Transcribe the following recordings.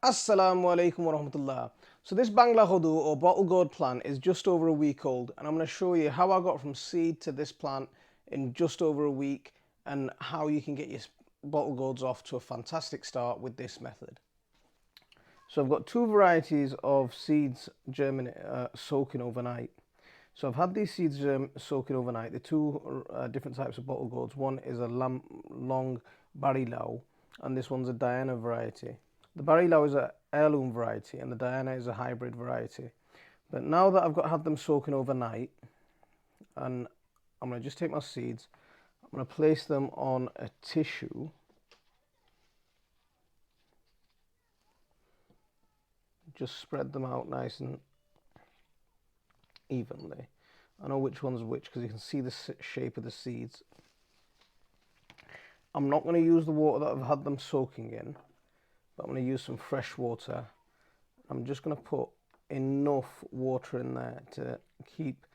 Assalamu alaikum wa rahmatullah. So this bangla khodu or bottle gourd plant is just over a week old, and I'm going to show you how I got from seed to this plant in just over a week and how you can get your bottle gourds off to a fantastic start with this method. So I've got two varieties of seeds soaking overnight. So I've had these seeds soaking overnight. The two different types of bottle gourds. One is a long barilau, and this one's a Diana variety. The barilau is an heirloom variety, and the Diana is a hybrid variety. But now that I've had them soaking overnight, and I'm going to just take my seeds, I'm going to place them on a tissue. Just spread them out nice and evenly. I know which one's which because you can see the shape of the seeds. I'm not going to use the water that I've had them soaking in, but I'm going to use some fresh water. I'm just going to put enough water in there to keep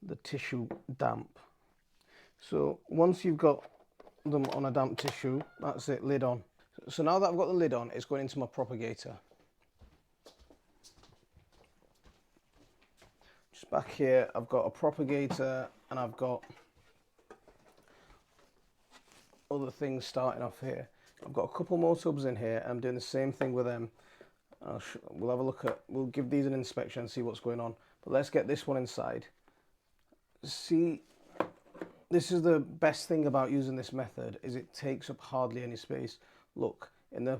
the tissue damp. So once you've got them on a damp tissue, that's it, lid on. So now that I've got the lid on, it's going into my propagator. Just back here, I've got a propagator and I've got other things starting off here. I've got a couple more tubs in here. I'm doing the same thing with them. We'll have a look at, we'll give these an inspection and see what's going on. But let's get this one inside. See, this is the best thing about using this method, is it takes up hardly any space. Look, in the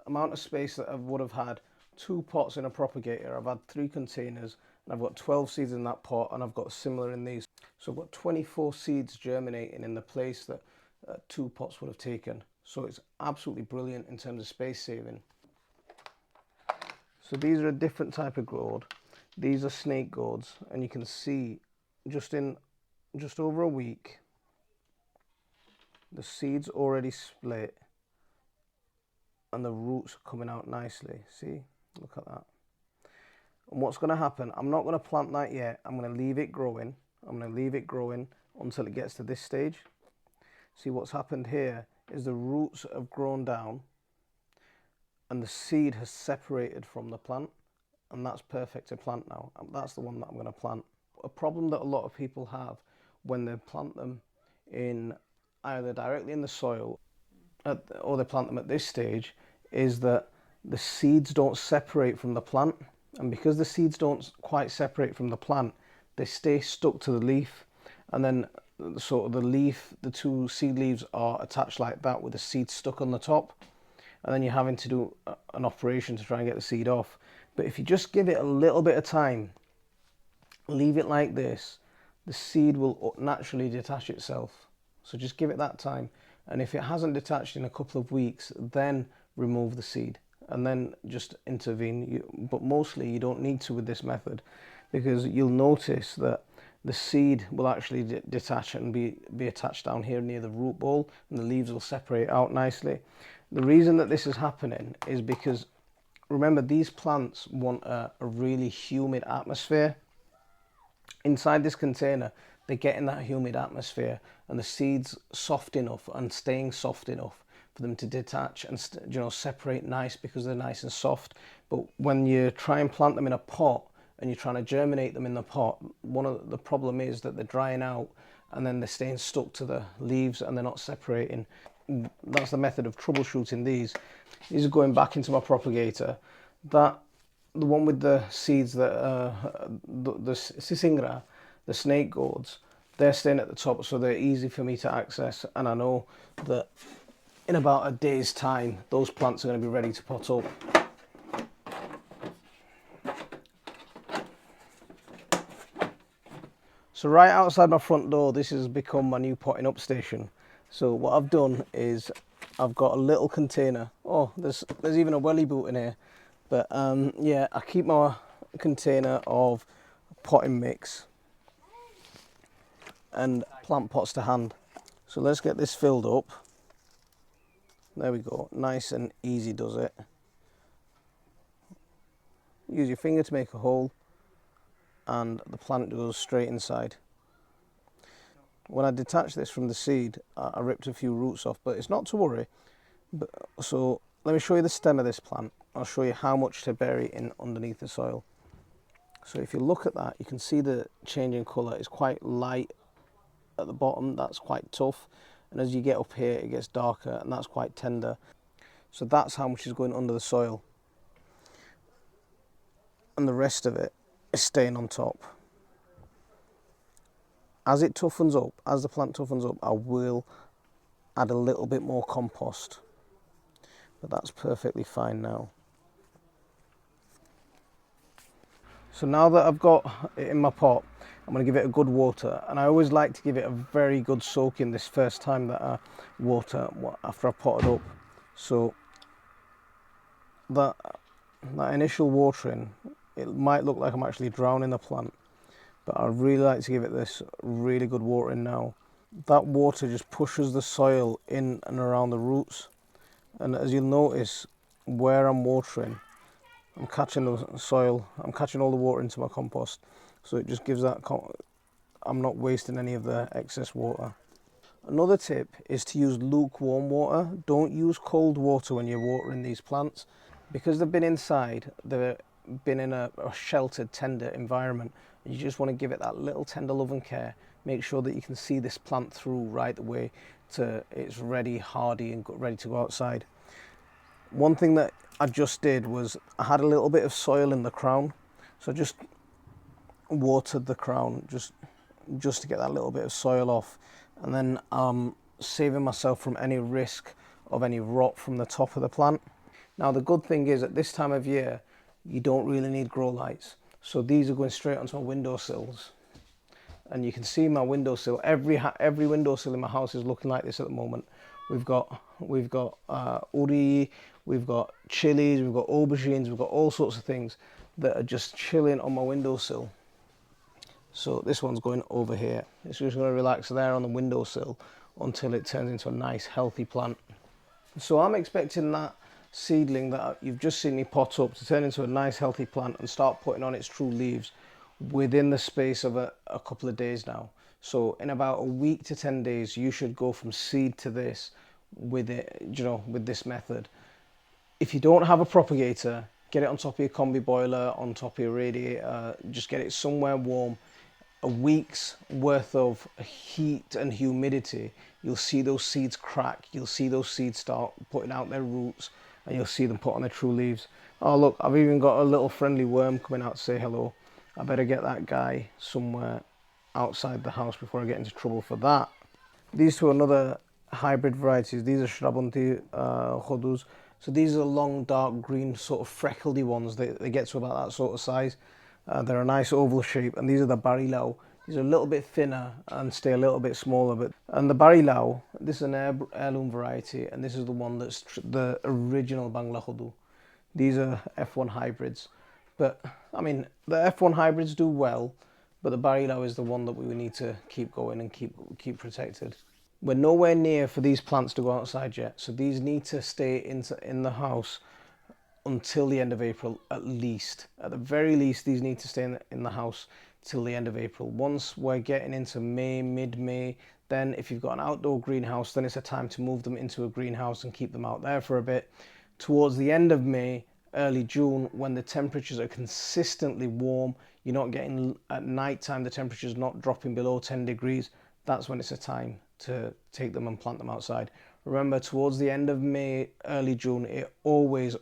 amount of space that I would have had 2 pots in a propagator, I've had 3 containers, and I've got 12 seeds in that pot, and I've got similar in these. So I've got 24 seeds germinating in the place that 2 pots would have taken. So it's absolutely brilliant in terms of space saving. So these are a different type of gourd. These are snake gourds, and you can see just over a week, the seeds already split, and the roots are coming out nicely. See, look at that. And what's going to happen, I'm not going to plant that yet. I'm going to leave it growing. I'm going to leave it growing until it gets to this stage. See, what's happened here is the roots have grown down and the seed has separated from the plant, and that's perfect to plant now. That's the one that I'm going to plant. A problem that a lot of people have when they plant them in either directly in the soil or they plant them at this stage is that the seeds don't separate from the plant. And because the seeds don't quite separate from the plant, they stay stuck to the leaf, and then sort of the leaf, the 2 seed leaves are attached like that with the seed stuck on the top, and then you're having to do an operation to try and get the seed off. But if you just give it a little bit of time, leave it like this, the seed will naturally detach itself. So just give it that time, and if it hasn't detached in a couple of weeks, then remove the seed and then just intervene. But mostly you don't need to with this method, because you'll notice that the seed will actually detach and be attached down here near the root ball, and the leaves will separate out nicely. The reason that this is happening is because, remember, these plants want a really humid atmosphere. Inside this container, they get in that humid atmosphere, and the seeds soft enough and staying soft enough for them to detach and separate nice, because they're nice and soft. But when you try and plant them in a pot and you're trying to germinate them in the pot, one of the problem is that they're drying out and then they're staying stuck to the leaves and they're not separating. That's the method of troubleshooting these. These are going back into my propagator. The one with the seeds that the sisingra, the snake gourds, they're staying at the top, so they're easy for me to access, and I know that in about a day's time those plants are going to be ready to pot up. So right outside my front door, this has become my new potting up station. So what I've done is I've got a little container. Oh, there's even a welly boot in here. But yeah, I keep my container of potting mix and plant pots to hand. So let's get this filled up. There we go, nice and easy does it. Use your finger to make a hole, and the plant goes straight inside. When I detached this from the seed, I ripped a few roots off, but it's not to worry. So let me show you the stem of this plant. I'll show you how much to bury in underneath the soil. So if you look at that, you can see the change in colour. It's quite light at the bottom, that's quite tough. And as you get up here, it gets darker, and that's quite tender. So that's how much is going under the soil. And the rest of it is staying on top. As it toughens up, as the plant toughens up, I will add a little bit more compost. But that's perfectly fine now. So now that I've got it in my pot, I'm going to give it a good water. And I always like to give it a very good soaking this first time that I water after I've potted up. So that initial watering, it might look like I'm actually drowning the plant, but I really like to give it this really good watering now. That water just pushes the soil in and around the roots. And as you'll notice, where I'm watering, I'm catching the soil, I'm catching all the water into my compost. So it just gives that, I'm not wasting any of the excess water. Another tip is to use lukewarm water. Don't use cold water when you're watering these plants. Because they've been inside, they've been in a sheltered, tender environment. And you just want to give it that little tender love and care. Make sure that you can see this plant through right the way to it's ready, hardy, and ready to go outside. One thing that I just did was I had a little bit of soil in the crown, so I just watered the crown just to get that little bit of soil off, and then saving myself from any risk of any rot from the top of the plant. Now the good thing is at this time of year you don't really need grow lights, so these are going straight onto my windowsills. And you can see my windowsill. Every windowsill in my house is looking like this at the moment. We've got uri, we've got chilies, we've got aubergines, we've got all sorts of things that are just chilling on my windowsill. So this one's going over here. It's just going to relax there on the windowsill until it turns into a nice healthy plant. So I'm expecting that seedling that you've just seen me pot up to turn into a nice healthy plant and start putting on its true leaves within the space of a couple of days now. So in about a week to 10 days, you should go from seed to this with it, with this method. If you don't have a propagator, get it on top of your combi boiler, on top of your radiator, just get it somewhere warm. A week's worth of heat and humidity, you'll see those seeds crack, you'll see those seeds start putting out their roots, and you'll see them put on their true leaves. Oh look, I've even got a little friendly worm coming out to say hello. I better get that guy somewhere outside the house before I get into trouble for that. These two are another hybrid varieties. These are Shrabanti khodus. So these are long, dark green, sort of freckledy ones. They get to about that sort of size. They're a nice oval shape, and these are the barilau. These are a little bit thinner and stay a little bit smaller. And the barilau, this is an heirloom variety, and this is the one that's the original bangla khodu. These are F1 hybrids. But, I mean, the F1 hybrids do well, but the barilau is the one that we need to keep going and keep protected. We're nowhere near for these plants to go outside yet, so these need to stay in the house until the end of April at least. At the very least, these need to stay in the house till the end of April. Once we're getting into May, mid-May, then if you've got an outdoor greenhouse, then it's a time to move them into a greenhouse and keep them out there for a bit. Towards the end of May, early June, when the temperatures are consistently warm, you're not getting at night time, the temperature's not dropping below 10 degrees, that's when it's a time to take them and plant them outside. Remember, towards the end of May, early June, it always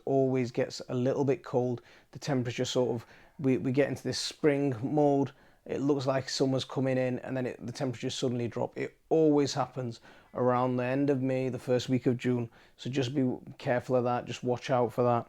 gets a little bit cold. The temperature sort of, we get into this spring mode. It looks like summer's coming in, and then the temperatures suddenly drop. It always happens around the end of May, the first week of June. So just be careful of that. Just watch out for that.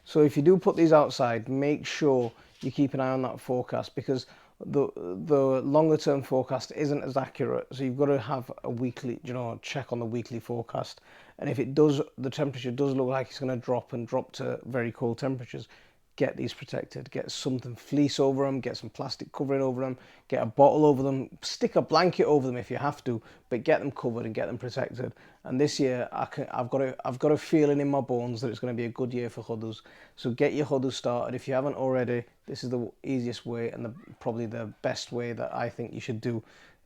So if you do put these outside, make sure you keep an eye on that forecast, because the longer term forecast isn't as accurate. So you've got to have a weekly, check on the weekly forecast. And if it does, the temperature does look like it's going to drop to very cold temperatures, get these protected. Get something fleece over them, get some plastic covering over them, get a bottle over them, stick a blanket over them if you have to, but get them covered and get them protected. And this year, I've got a feeling in my bones that it's going to be a good year for khodus. So get your khodus started. If you haven't already, this is the easiest way and probably the best way that I think you should do.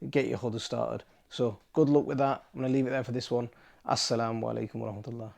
Get your khodus started. So good luck with that. I'm going to leave it there for this one. Assalamu alaikum wa rahmatullah.